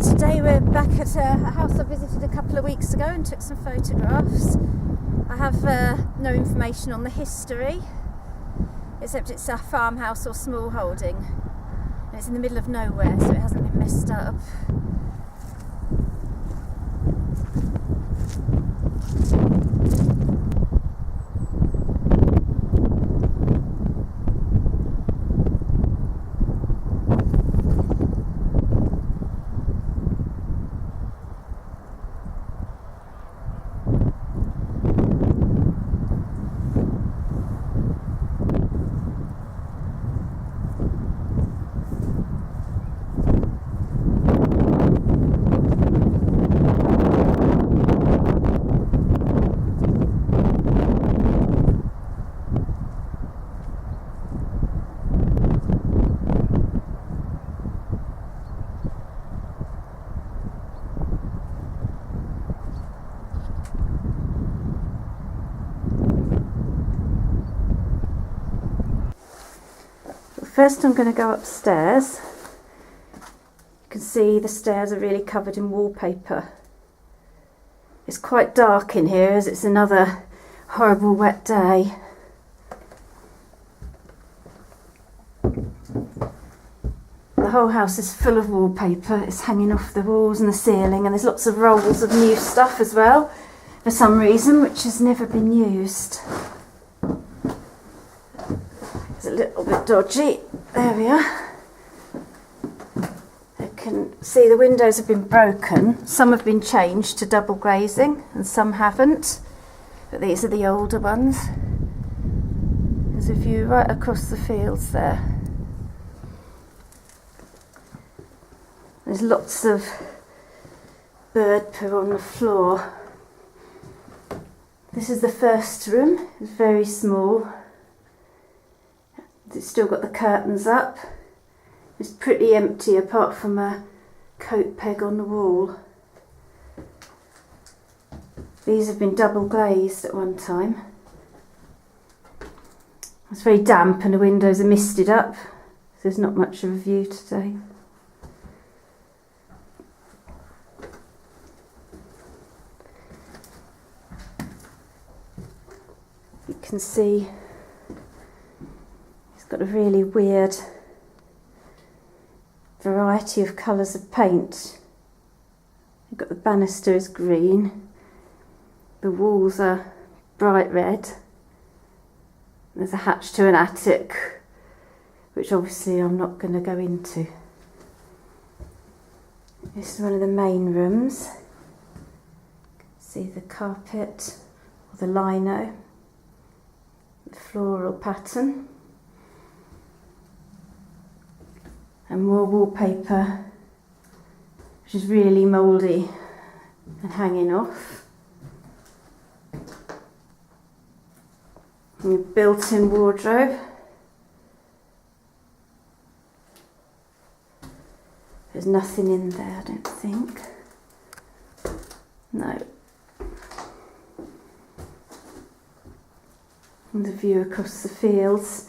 Today we're back at a house I visited a couple of weeks ago and took some photographs. I have no information on the history, except it's a farmhouse or small holding, and it's in the middle of nowhere, so it hasn't been messed up. First I'm going to go upstairs. You can see the stairs are really covered in wallpaper. It's quite dark in here as it's another horrible wet day. The whole house is full of wallpaper. It's hanging off the walls and the ceiling, and there's lots of rolls of new stuff as well for some reason, which has never been used. It's a little bit dodgy. There we are. You can see the windows have been broken. Some have been changed to double glazing and some haven't, but these are the older ones. There's a view right across the fields there. There's lots of bird poo on the floor. This is the first room. It's very small. It's still got the curtains up. It's pretty empty apart from a coat peg on the wall. These have been double glazed at one time. It's very damp and the windows are misted up, so there's not much of a view today. You can see got a really weird variety of colours of paint. You've got the banister is green, the walls are bright red, there's a hatch to an attic, which obviously I'm not going to go into. This is one of the main rooms. See the carpet or the lino, the floral pattern. And more wallpaper, which is really mouldy and hanging off. And a built-in wardrobe. There's nothing in there, I don't think. No. And the view across the fields.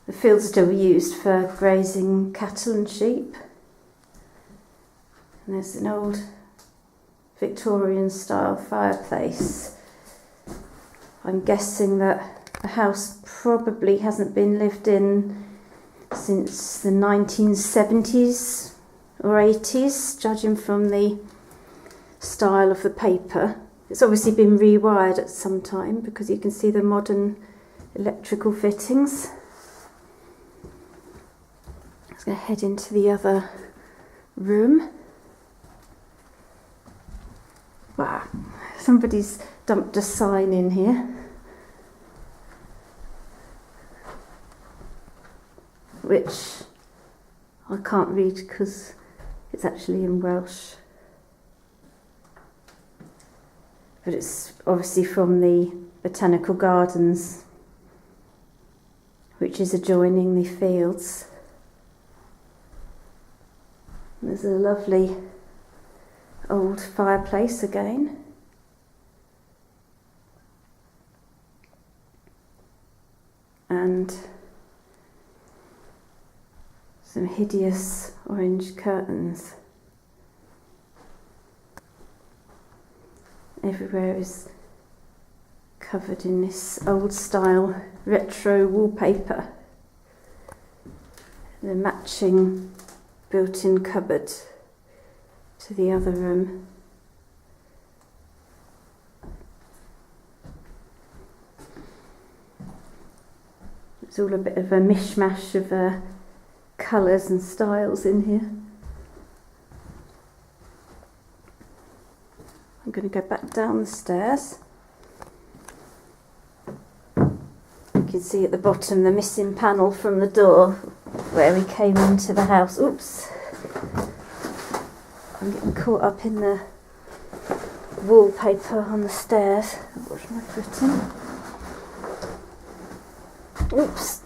The fields are still used for grazing cattle and sheep. And there's an old Victorian style fireplace. I'm guessing that the house probably hasn't been lived in since the 1970s or 80s, judging from the style of the paper. It's obviously been rewired at some time because you can see the modern electrical fittings. I'm going to head into the other room. Wow, somebody's dumped a sign in here. Which I can't read because it's actually in Welsh. But it's obviously from the Botanical Gardens, which is adjoining the fields. There's a lovely old fireplace again. And some hideous orange curtains. everywhere is covered in this old style retro wallpaper. The matching built-in cupboard to the other room. It's all a bit of a mishmash of colours and styles in here. I'm going to go back down the stairs. You can see at the bottom the missing panel from the door where we came into the house. Oops! I'm getting caught up in the wallpaper on the stairs. What's my foot in? Oops!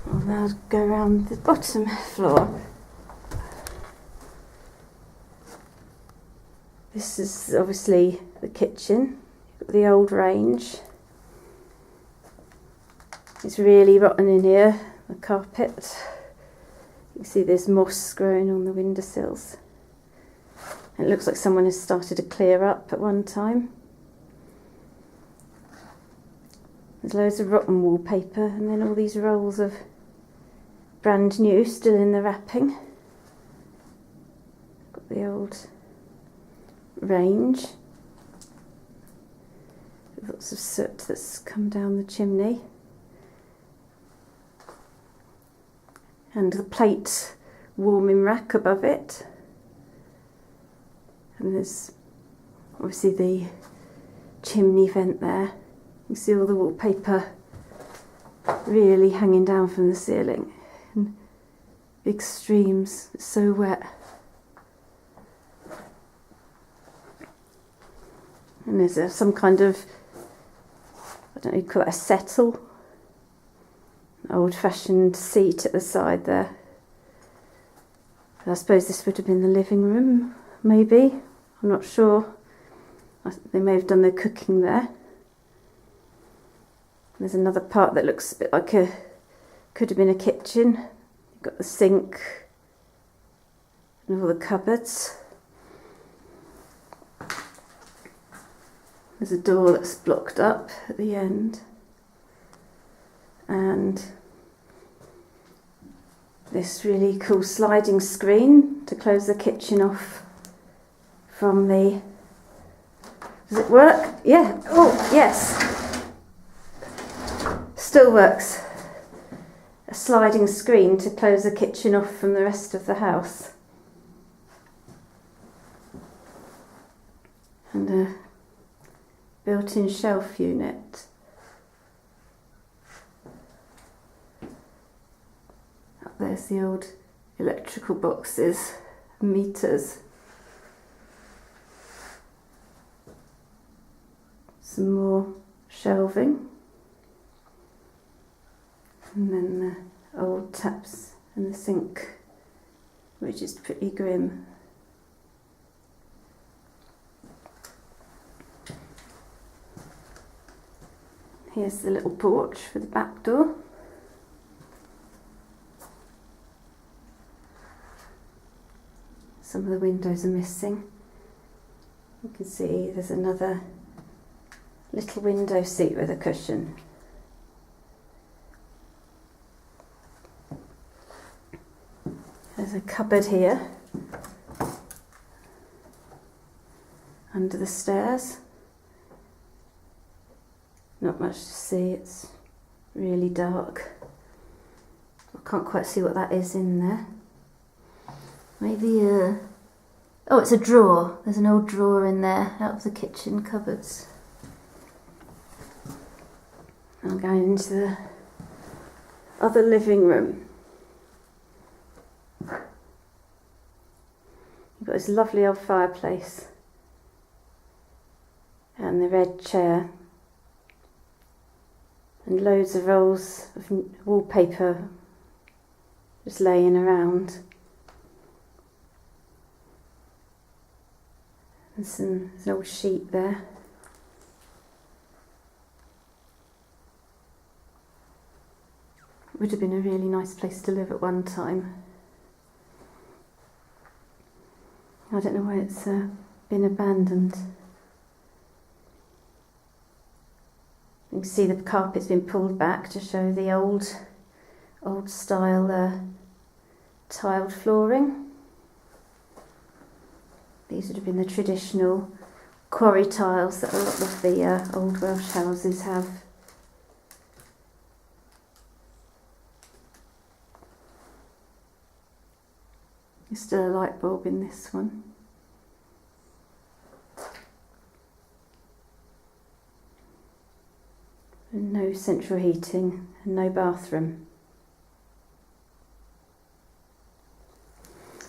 I'll now go around the bottom floor. This is obviously the kitchen. You've got the old range. It's really rotten in here, the carpet. You can see there's moss growing on the windowsills. It looks like someone has started to clear up at one time. There's loads of rotten wallpaper and then all these rolls of brand new still in the wrapping. Got the old range. Lots of soot that's come down the chimney. And the plate warming rack above it. And there's obviously the chimney vent there. You can see all the wallpaper really hanging down from the ceiling. And big streams, it's so wet. And there's some kind of, I don't know, you call it a settle. Old-fashioned seat at the side there. I suppose this would have been the living room, maybe. I'm not sure. They may have done their cooking there. There's another part that looks a bit like could have been a kitchen. You've got the sink and all the cupboards. There's a door that's blocked up at the end. And this really cool sliding screen to close the kitchen off from the... Does it work? Yeah. Oh, yes. Still works. A sliding screen to close the kitchen off from the rest of the house. And a built-in shelf unit. Up there's the old electrical boxes, meters. Some more shelving. And then the old taps and the sink, which is pretty grim. Here's the little porch for the back door. Some of the windows are missing. You can see there's another little window seat with a cushion. There's a cupboard here under the stairs. Not much to see, it's really dark. I can't quite see what that is in there. Maybe oh, it's a drawer. There's an old drawer in there out of the kitchen cupboards. I'm going into the other living room. You've got this lovely old fireplace and the red chair and loads of rolls of wallpaper just laying around. There's an old sheet there. It would have been a really nice place to live at one time. I don't know why it's been abandoned. You can see the carpet's been pulled back to show the old style tiled flooring. These would have been the traditional quarry tiles that a lot of the old Welsh houses have. There's still a light bulb in this one. And no central heating and no bathroom.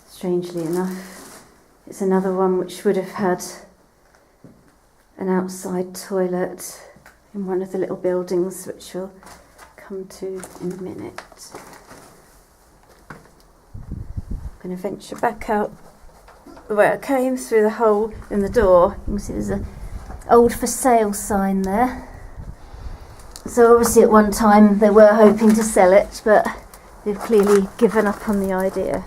Strangely enough, it's another one which would have had an outside toilet in one of the little buildings, which we'll come to in a minute. I'm going to venture back out the way I came through the hole in the door. You can see there's an old for sale sign there. So obviously at one time they were hoping to sell it, but they've clearly given up on the idea.